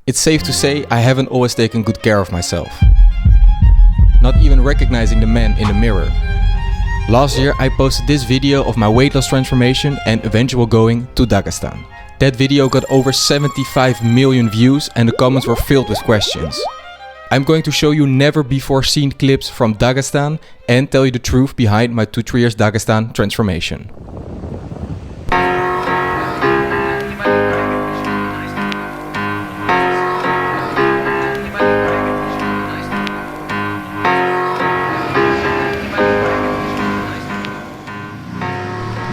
It's safe to say I haven't always taken good care of myself. Not even recognizing the man in the mirror. Last year I posted this video of my weight loss transformation and eventual going to Dagestan. That video got over 75 million views and the comments were filled with questions. I'm going to show you never before seen clips from Dagestan and tell you the truth behind my 2-3 years Dagestan transformation.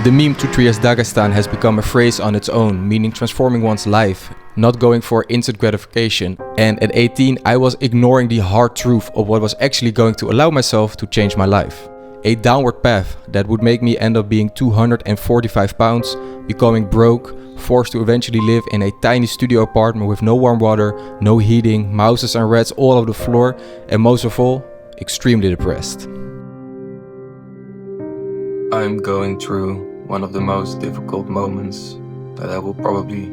The meme 2-3 years Dagestan has become a phrase on its own, meaning transforming one's life, not going for instant gratification. And at 18 I was ignoring the hard truth of what was actually going to allow myself to change my life. A downward path that would make me end up being 245 pounds, becoming broke, forced to eventually live in a tiny studio apartment with no warm water, no heating, mouses and rats all over the floor, and most of all, extremely depressed. I'm going through one of the most difficult moments that I will probably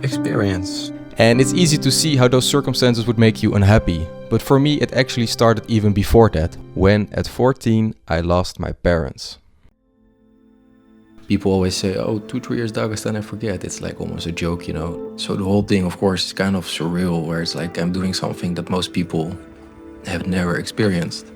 experience. And it's easy to see how those circumstances would make you unhappy. But for me it actually started even before that, when at 14 I lost my parents. People always say, oh, 2-3 years Dagestan and forget. It's like almost a joke, you know. So the whole thing of course is kind of surreal, where it's like I'm doing something that most people have never experienced.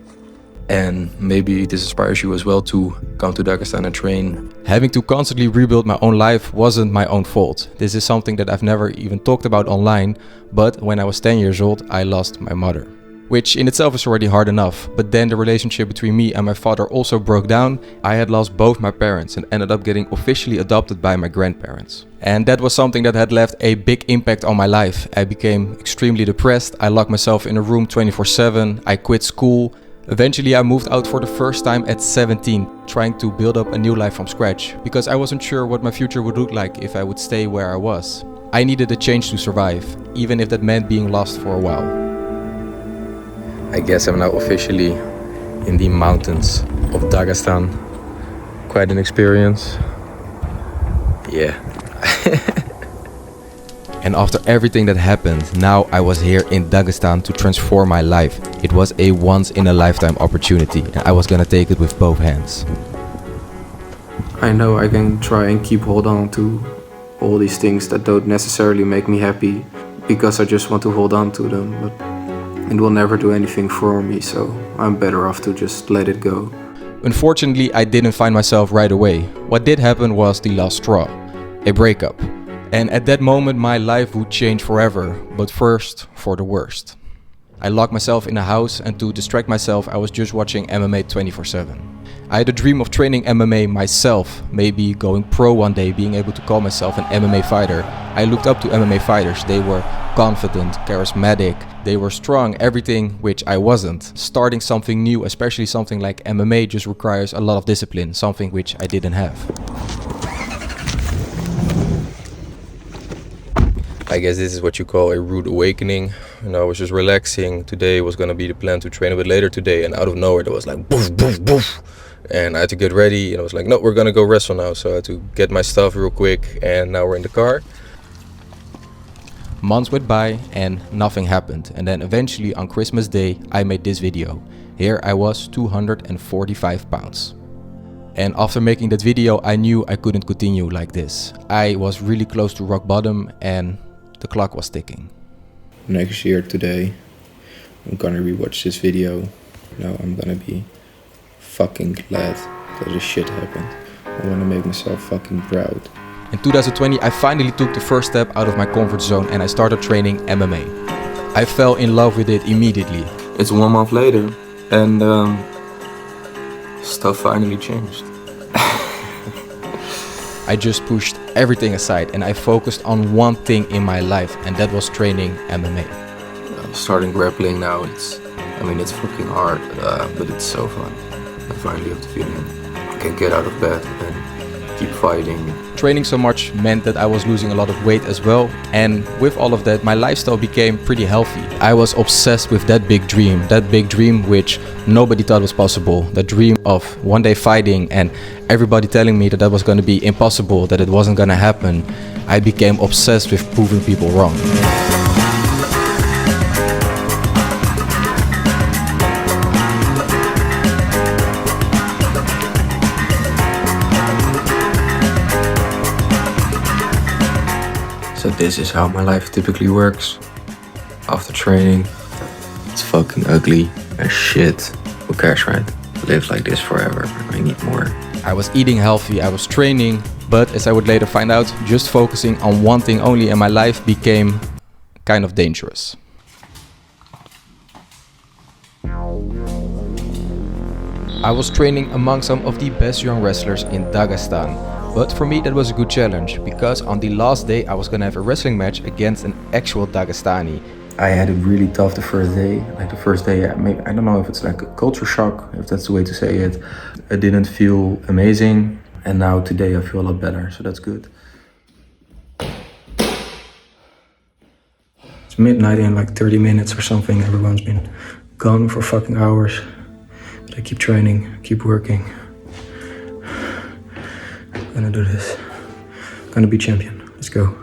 And maybe this inspires you as well to come to Dagestan and train. Having to constantly rebuild my own life wasn't my own fault. This is something that I've never even talked about online, but when I was 10 years old, I lost my mother. Which in itself is already hard enough, but then the relationship between me and my father also broke down. I had lost both my parents and ended up getting officially adopted by my grandparents. And that was something that had left a big impact on my life. I became extremely depressed, I locked myself in a room 24/7, I quit school. Eventually I moved out for the first time at 17, trying to build up a new life from scratch, because I wasn't sure what my future would look like if I would stay where I was. I needed a change to survive, even if that meant being lost for a while. I guess I'm now officially in the mountains of Dagestan. Quite an experience. Yeah. And after everything that happened, now I was here in Dagestan to transform my life. It was a once-in-a-lifetime opportunity and I was gonna take it with both hands. I know I can try and keep hold on to all these things that don't necessarily make me happy because I just want to hold on to them, but it will never do anything for me, so I'm better off to just let it go. Unfortunately, I didn't find myself right away. What did happen was the last straw, a breakup. And at that moment my life would change forever, but first for the worst. I locked myself in a house and to distract myself I was just watching MMA 24/7. I had a dream of training MMA myself, maybe going pro one day, being able to call myself an MMA fighter. I looked up to MMA fighters. They were confident, charismatic, they were strong, everything which I wasn't. Starting something new, especially something like MMA, just requires a lot of discipline, something which I didn't have. I guess this is what you call a rude awakening. You know, I was just relaxing. Today was gonna be the plan to train a bit later today, and out of nowhere there was like boof, boof, boof. And I had to get ready and I was like, no, we're gonna go wrestle now. So I had to get my stuff real quick and now we're in the car. Months went by and nothing happened. And then eventually on Christmas Day, I made this video. Here I was 245 pounds. And after making that video, I knew I couldn't continue like this. I was really close to rock bottom and the clock was ticking. Next year today, I'm gonna rewatch this video. Now I'm gonna be fucking glad that this shit happened. I wanna make myself fucking proud. In 2020, I finally took the first step out of my comfort zone and I started training MMA. I fell in love with it immediately. It's 1 month later and stuff finally changed. I just pushed everything aside and I focused on one thing in my life, and that was training MMA. Starting grappling now, it's fucking hard, but it's so fun. I finally have the feeling I can get out of bed and keep fighting. Training so much meant that I was losing a lot of weight as well, and with all of that my lifestyle became pretty healthy. I was obsessed with that big dream which nobody thought was possible. The dream of one day fighting and everybody telling me that that was going to be impossible, that it wasn't going to happen. I became obsessed with proving people wrong. This is how my life typically works. After training, it's fucking ugly as shit. Who cares, right? Live like this forever. I need more. I was eating healthy, I was training, but as I would later find out, just focusing on one thing only in my life became kind of dangerous. I was training among some of the best young wrestlers in Dagestan. But for me that was a good challenge, because on the last day I was gonna have a wrestling match against an actual Dagestani. I had it really tough the first day. Like the first day, I don't know if it's like a culture shock, if that's the way to say it. I didn't feel amazing, and now today I feel a lot better, so that's good. It's midnight in like 30 minutes or something. Everyone's been gone for fucking hours. But I keep training, keep working. I'm gonna do this. I'm gonna be champion. Let's go.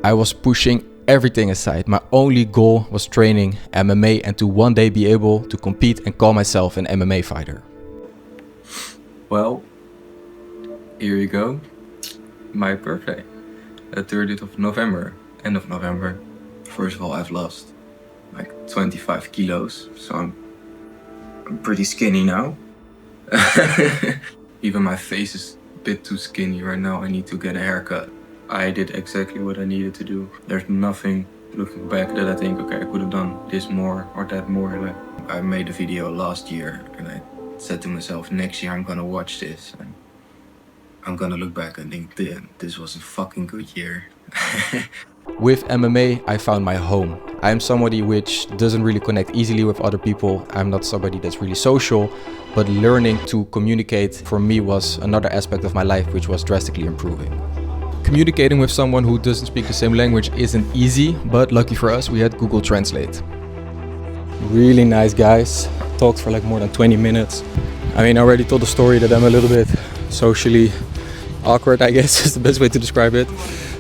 I was pushing everything aside. My only goal was training MMA and to one day be able to compete and call myself an MMA fighter. Well, here you go. My birthday. The 30th of November. End of November. First of all, I've lost like 25 kilos. So I'm pretty skinny now. Even my face is a bit too skinny right now. I need to get a haircut. I did exactly what I needed to do. There's nothing looking back that I think, okay, I could have done this more or that more. Like, I made a video last year and I said to myself, next year I'm gonna watch this and I'm gonna look back and think, damn, this was a fucking good year. With MMA, I found my home. I am somebody which doesn't really connect easily with other people. I'm not somebody that's really social, but learning to communicate for me was another aspect of my life which was drastically improving. Communicating with someone who doesn't speak the same language isn't easy, but lucky for us, we had Google Translate. Really nice guys, talked for like more than 20 minutes. I mean, I already told the story that I'm a little bit socially awkward, I guess is the best way to describe it.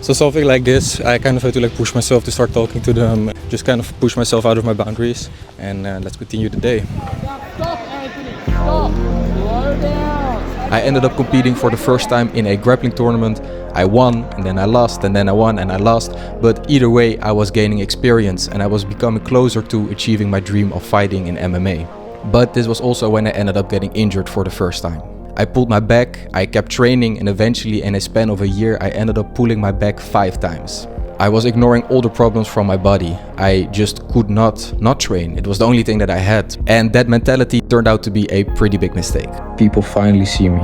So something like this, I kind of had to like push myself to start talking to them, just kind of push myself out of my boundaries, and let's continue the day. Stop, Anthony! Stop! Slow down! I ended up competing for the first time in a grappling tournament. I won, and then I lost, and then I won, and I lost. But either way, I was gaining experience, and I was becoming closer to achieving my dream of fighting in MMA. But this was also when I ended up getting injured for the first time. I pulled my back, I kept training, and eventually in a span of a year I ended up pulling my back 5 times. I was ignoring all the problems from my body. I just could not train. It was the only thing that I had. And that mentality turned out to be a pretty big mistake. People finally see me,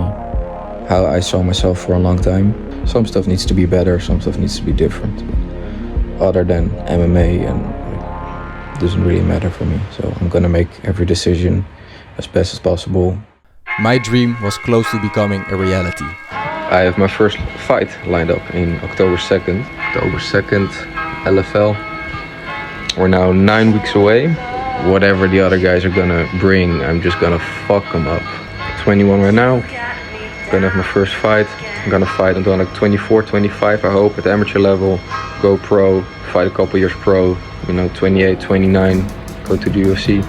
how I saw myself for a long time. Some stuff needs to be better, some stuff needs to be different. But other than MMA, and it doesn't really matter for me. So I'm gonna make every decision as best as possible. My dream was close to becoming a reality. I have my first fight lined up in October 2nd. October 2nd, LFL. We're now 9 weeks away. Whatever the other guys are gonna bring, I'm just gonna fuck them up. 21 right now. I'm gonna have my first fight. I'm gonna fight until like 24, 25, I hope, at the amateur level. Go pro, fight a couple years pro. 28, 29, go to the UFC.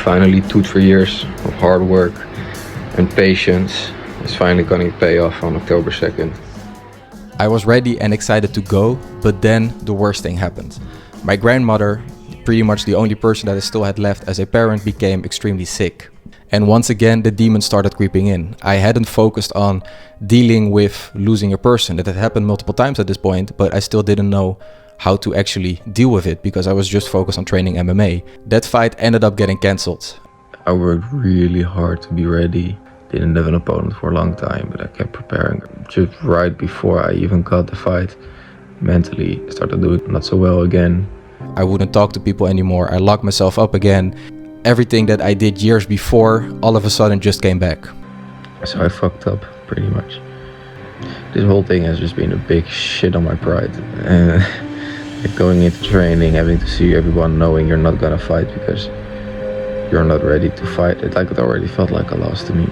Finally, 2-3 years of hard work and patience is finally going to pay off on October 2nd. I was ready and excited to go, but then the worst thing happened. My grandmother, pretty much the only person that I still had left as a parent, became extremely sick. And once again, the demons started creeping in. I hadn't focused on dealing with losing a person. That had happened multiple times at this point, but I still didn't know how to actually deal with it because I was just focused on training MMA. That fight ended up getting cancelled. I worked really hard to be ready. Didn't have an opponent for a long time, but I kept preparing. Just right before I even got the fight, mentally I started doing not so well again. I wouldn't talk to people anymore. I locked myself up again. Everything that I did years before, all of a sudden just came back. So I fucked up, pretty much. This whole thing has just been a big shit on my pride. And going into training, having to see everyone knowing you're not gonna fight because you're not ready to fight, it already felt like a loss to me.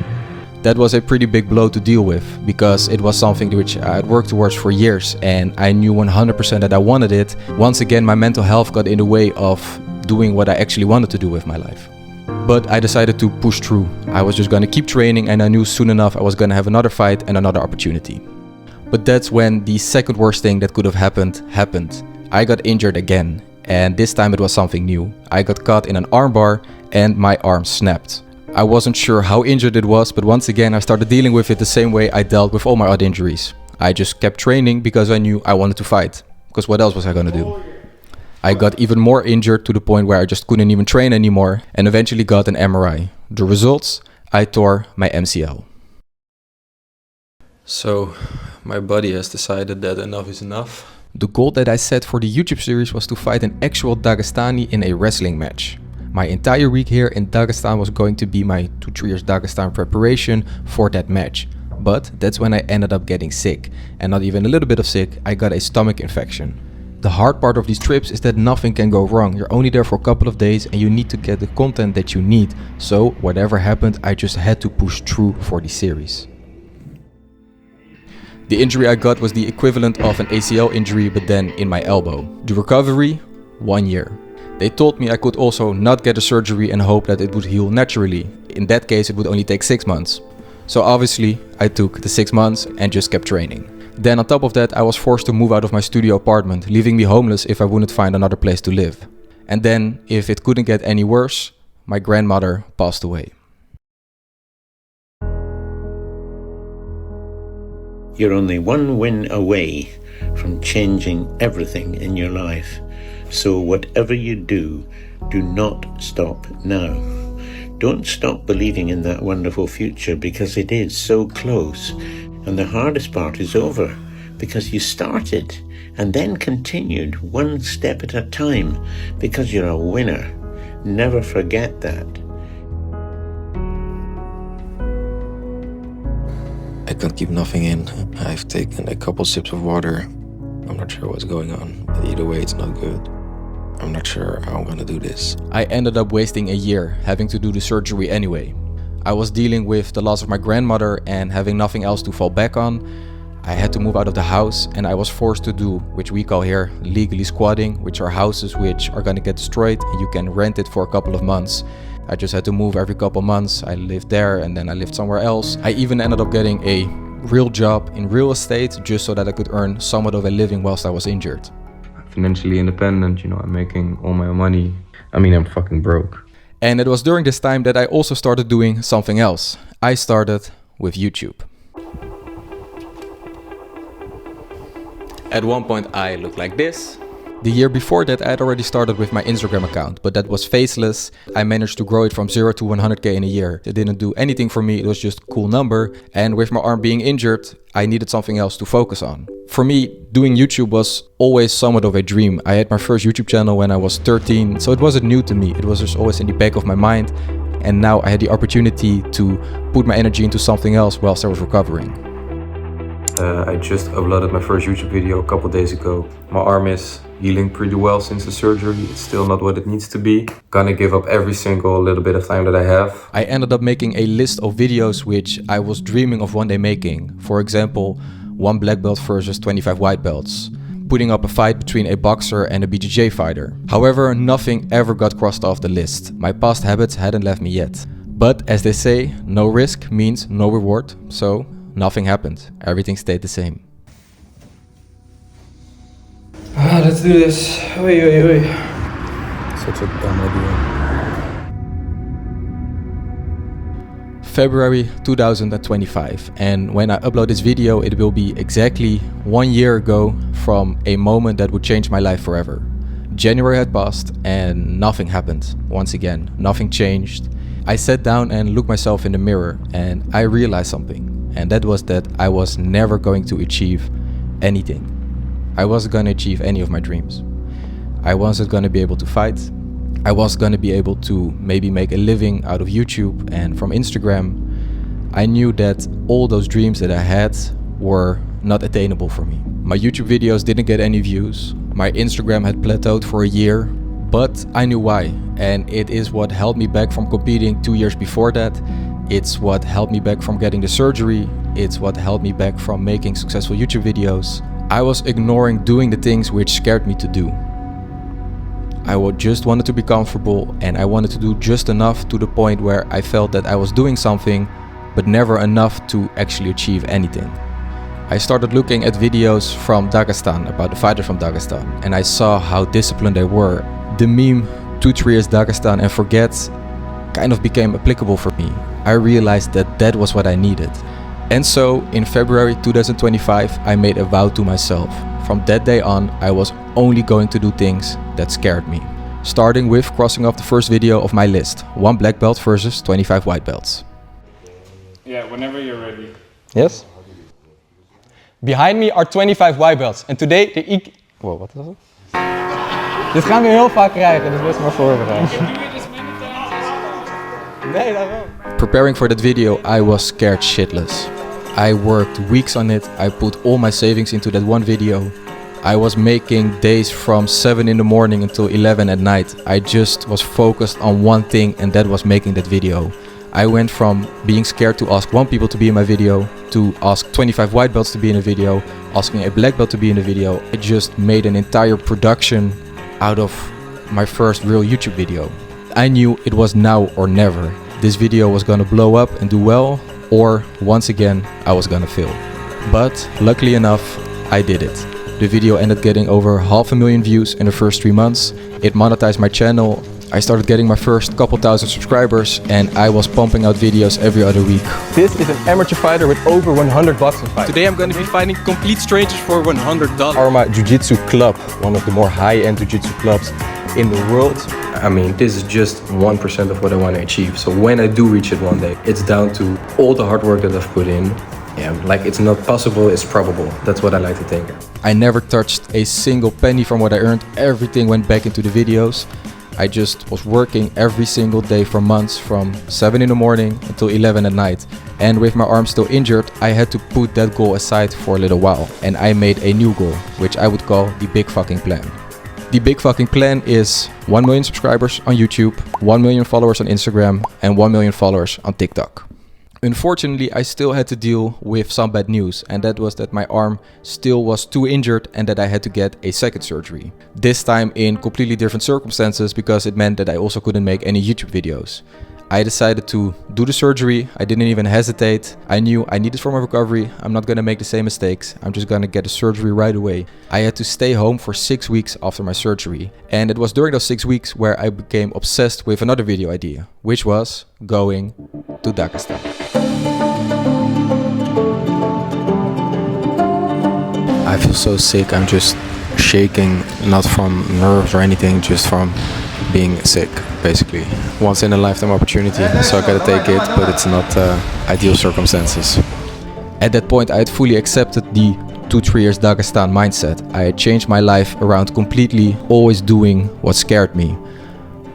That was a pretty big blow to deal with because it was something which I had worked towards for years and I knew 100% that I wanted it. Once again, my mental health got in the way of doing what I actually wanted to do with my life. But I decided to push through. I was just gonna keep training and I knew soon enough I was gonna have another fight and another opportunity. But that's when the second worst thing that could have happened. I got injured again, and this time it was something new. I got caught in an armbar and my arm snapped. I wasn't sure how injured it was, but once again I started dealing with it the same way I dealt with all my other injuries. I just kept training because I knew I wanted to fight. Because what else was I gonna do? I got even more injured to the point where I just couldn't even train anymore and eventually got an MRI. The results? I tore my MCL. So, my body has decided that enough is enough. The goal that I set for the YouTube series was to fight an actual Dagestani in a wrestling match. My entire week here in Dagestan was going to be my 2-3 Years Dagestan preparation for that match. But that's when I ended up getting sick. And not even a little bit of sick, I got a stomach infection. The hard part of these trips is that nothing can go wrong. You're only there for a couple of days and you need to get the content that you need. So whatever happened, I just had to push through for the series. The injury I got was the equivalent of an ACL injury, but then in my elbow. The recovery? 1 year. They told me I could also not get a surgery and hope that it would heal naturally. In that case, it would only take 6 months. So obviously, I took the 6 months and just kept training. Then on top of that, I was forced to move out of my studio apartment, leaving me homeless if I wouldn't find another place to live. And then, if it couldn't get any worse, my grandmother passed away. You're only one win away from changing everything in your life. So whatever you do not stop now. Don't stop believing in that wonderful future because it is so close. And the hardest part is over because you started and then continued one step at a time because you're a winner. Never forget that. I can't keep nothing in. I've taken a couple sips of water. I'm not sure what's going on, but either way it's not good. I'm not sure how I'm gonna do this. I ended up wasting a year having to do the surgery anyway. I was dealing with the loss of my grandmother and having nothing else to fall back on. I had to move out of the house and I was forced to do, which we call here legally squatting, which are houses which are gonna get destroyed and you can rent it for a couple of months. I just had to move every couple months. I lived there and then I lived somewhere else. I even ended up getting a real job in real estate just so that I could earn somewhat of a living whilst I was injured. Financially independent, you know, I'm making all my money. I mean, I'm fucking broke. And it was during this time that I also started doing something else. I started with YouTube. At one point I looked like this. The year before that I had already started with my Instagram account, but that was faceless. I managed to grow it from 0 to 100k in a year. It didn't do anything for me, it was just a cool number. And with my arm being injured, I needed something else to focus on. For me, doing YouTube was always somewhat of a dream. I had my first YouTube channel when I was 13, so it wasn't new to me. It was just always in the back of my mind. And now I had the opportunity to put my energy into something else whilst I was recovering. I just uploaded my first YouTube video a couple days ago. My arm is healing pretty well since the surgery. It's still not what it needs to be. Gonna give up every single little bit of time that I have. I ended up making a list of videos which I was dreaming of one day making. For example, 1 black belt versus 25 white belts. Putting up a fight between a boxer and a BJJ fighter. However, nothing ever got crossed off the list. My past habits hadn't left me yet. But as they say, no risk means no reward. So nothing happened. Everything stayed the same. Let's do this. Oi. Such a dumb idea. February 2025, and when I upload this video it will be exactly 1 year ago from a moment that would change my life forever. January had passed and nothing happened. Once again, nothing changed. I sat down and looked myself in the mirror and I realized something, and that was that I was never going to achieve anything. I wasn't going to achieve any of my dreams. I wasn't going to be able to fight. I was going to be able to maybe make a living out of YouTube and from Instagram. I knew that all those dreams that I had were not attainable for me. My YouTube videos didn't get any views. My Instagram had plateaued for a year, but I knew why. And it is what held me back from competing 2 years before that. It's what held me back from getting the surgery. It's what held me back from making successful YouTube videos. I was ignoring doing the things which scared me to do. I just wanted to be comfortable and I wanted to do just enough to the point where I felt that I was doing something, but never enough to actually achieve anything. I started looking at videos from Dagestan, about the fighters from Dagestan, and I saw how disciplined they were. The meme 2-3 years Dagestan and forget kind of became applicable for me. I realized that that was what I needed. And so in February 2025, I made a vow to myself. From that day on, I was only going to do things that scared me. Starting with crossing off the first video of my list, 1 black belt versus 25 white belts. Yeah, whenever you're ready. Yes? Behind me are 25 white belts. And today the Wow, wat is het? Dit gaan we heel vaak krijgen, dus wees maar voorbereid. Nee, daarom. Preparing for that video, I was scared shitless. I worked weeks on it. I put all my savings into that one video. I was making days from 7 in the morning until 11 at night. I just was focused on one thing, and that was making that video. I went from being scared to ask 1 people to be in my video, to ask 25 white belts to be in a video, asking a black belt to be in a video. I just made an entire production out of my first real YouTube video. I knew it was now or never. This video was gonna blow up and do well, or once again, I was gonna fail. But luckily enough, I did it. The video ended getting over 500,000 views in the first 3 months. It monetized my channel. I started getting my first couple thousand subscribers, and I was pumping out videos every other week. This is an amateur fighter with over 100 bucks in fight. Today I'm going to be fighting complete strangers for $100. Arma Jiu-Jitsu Club, one of the more high-end Jiu-Jitsu clubs in the world. I mean, this is just 1% of what I want to achieve. So when I do reach it one day, it's down to all the hard work that I've put in. Yeah, like it's not possible, it's probable. That's what I like to think. I never touched a single penny from what I earned. Everything went back into the videos. I just was working every single day for months, from 7 in the morning until 11 at night. And with my arm still injured, I had to put that goal aside for a little while. And I made a new goal, which I would call the big fucking plan. The big fucking plan is 1 million subscribers on YouTube, 1 million followers on Instagram, and 1 million followers on TikTok. Unfortunately, I still had to deal with some bad news, and that was that my arm still was too injured and that I had to get a second surgery. This time in completely different circumstances, because it meant that I also couldn't make any YouTube videos. I decided to do the surgery. I didn't even hesitate. I knew I needed it for my recovery. I'm not gonna make the same mistakes. I'm just gonna get the surgery right away. I had to stay home for 6 weeks after my surgery. And it was during those 6 weeks where I became obsessed with another video idea, which was going to Dagestan. I feel so sick. I'm just shaking, not from nerves or anything, just from being sick, basically. Once in a lifetime opportunity, so I gotta take it, but it's not ideal circumstances. At that point, I had fully accepted the 2-3 years Dagestan mindset. I had changed my life around completely, always doing what scared me.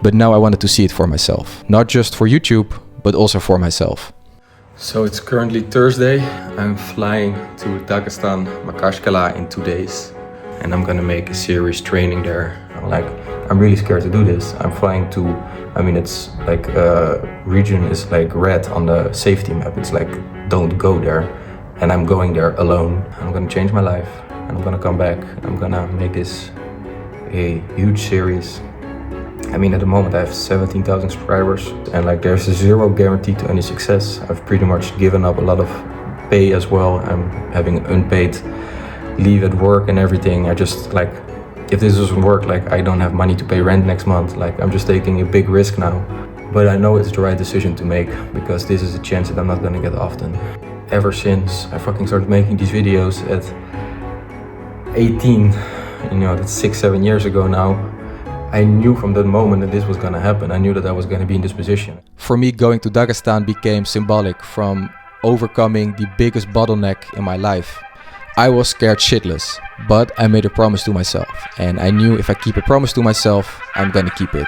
But now I wanted to see it for myself. Not just for YouTube, but also for myself. So it's currently Thursday. I'm flying to Dagestan, Makashkala in 2 days. And I'm gonna make a serious training there. I'm really scared to do this. I'm flying to, I mean, it's like region is like red on the safety map. It's like, don't go there. And I'm going there alone. I'm gonna change my life and I'm gonna come back. I'm gonna make this a huge series. I mean, at the moment I have 17,000 subscribers and like there's a zero guarantee to any success. I've pretty much given up a lot of pay as well. I'm having unpaid leave at work and everything. I just like, if this doesn't work, like I don't have money to pay rent next month. Like I'm just taking a big risk now. But I know it's the right decision to make because this is a chance that I'm not gonna get often. Ever since I fucking started making these videos at 18, you know, that's 6-7 years ago now, I knew from that moment that this was gonna happen. I knew that I was gonna be in this position. For me, going to Dagestan became symbolic from overcoming the biggest bottleneck in my life. I was scared shitless, but I made a promise to myself, and I knew if I keep a promise to myself, I'm gonna keep it.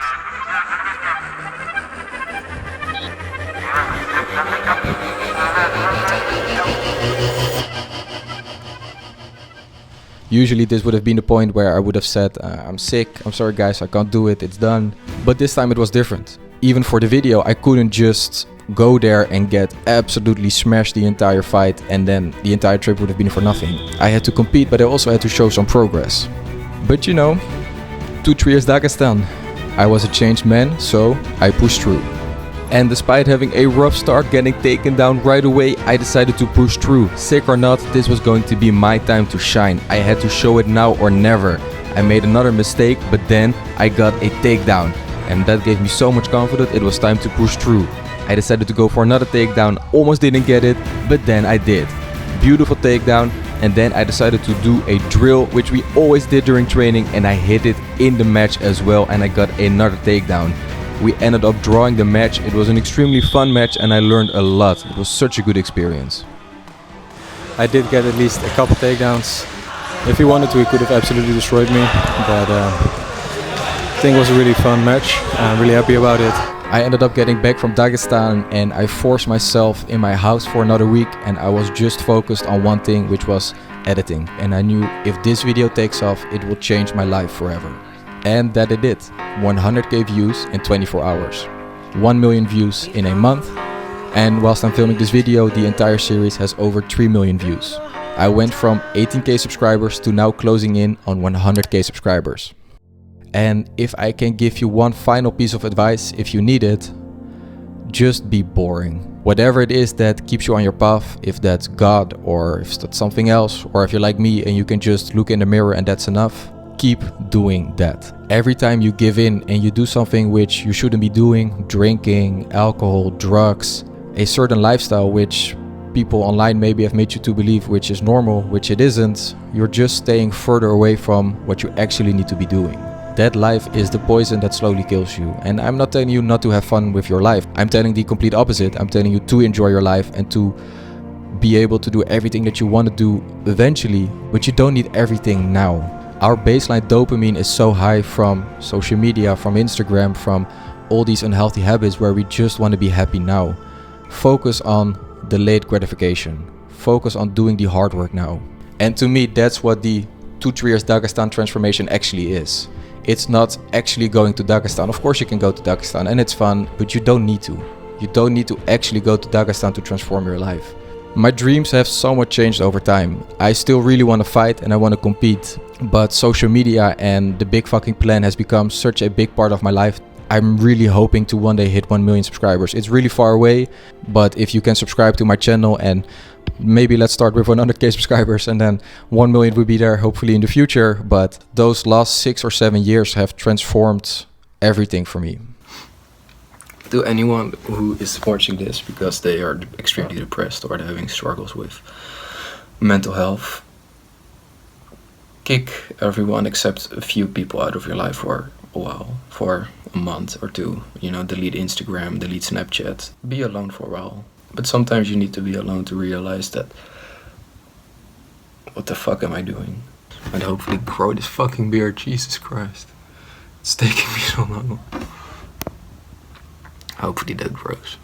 Usually this would have been the point where I would have said, I'm sick, I'm sorry guys, I can't do it, it's done. But this time it was different. Even for the video, I couldn't just go there and get absolutely smashed the entire fight and then the entire trip would have been for nothing. I had to compete, but I also had to show some progress. But you know, 2-3 years Dagestan. I was a changed man, so I pushed through. And despite having a rough start, getting taken down right away, I decided to push through. Sick or not, this was going to be my time to shine. I had to show it now or never. I made another mistake, but then I got a takedown. And that gave me so much confidence, it was time to push through. I decided to go for another takedown, almost didn't get it, but then I did. Beautiful takedown, and then I decided to do a drill, which we always did during training, and I hit it in the match as well, and I got another takedown. We ended up drawing the match. It was an extremely fun match and I learned a lot. It was such a good experience. I did get at least a couple takedowns. If he wanted to, he could have absolutely destroyed me, but I think it was a really fun match. I'm really happy about it. I ended up getting back from Dagestan and I forced myself in my house for another week, and I was just focused on one thing, which was editing. And I knew if this video takes off, it will change my life forever. And that it did. 100k views in 24 hours. 1 million views in a month. And whilst I'm filming this video, the entire series has over 3 million views. I went from 18k subscribers to now closing in on 100k subscribers. And if I can give you one final piece of advice, if you need it, just be boring. Whatever it is that keeps you on your path, if that's God or if that's something else, or if you're like me and you can just look in the mirror and that's enough, keep doing that. Every time you give in and you do something which you shouldn't be doing, drinking, alcohol, drugs, a certain lifestyle which people online maybe have made you to believe which is normal, which it isn't, you're just staying further away from what you actually need to be doing. That life is the poison that slowly kills you. And I'm not telling you not to have fun with your life. I'm telling the complete opposite. I'm telling you to enjoy your life and to be able to do everything that you want to do eventually, but you don't need everything now. Our baseline dopamine is so high from social media, from Instagram, from all these unhealthy habits where we just want to be happy now. Focus on delayed gratification. Focus on doing the hard work now. And to me, that's what the 2-3 years Dagestan transformation actually is. It's not actually going to Dagestan. Of course you can go to Dagestan and it's fun, but you don't need to. You don't need to actually go to Dagestan to transform your life. My dreams have somewhat changed over time. I still really want to fight and I want to compete, but social media and the big fucking plan has become such a big part of my life. I'm really hoping to one day hit 1 million subscribers. It's really far away, but if you can subscribe to my channel and maybe let's start with 100k subscribers and then 1 million will be there hopefully in the future. But those last 6 or 7 years have transformed everything for me. To anyone who is watching this because they are extremely depressed or they're having struggles with mental health, kick everyone except a few people out of your life for a while, for a month or two. You know, delete Instagram, delete Snapchat, be alone for a while. But sometimes you need to be alone to realize that, what the fuck am I doing? And hopefully grow this fucking beard, Jesus Christ. It's taking me so long. Hopefully that grows.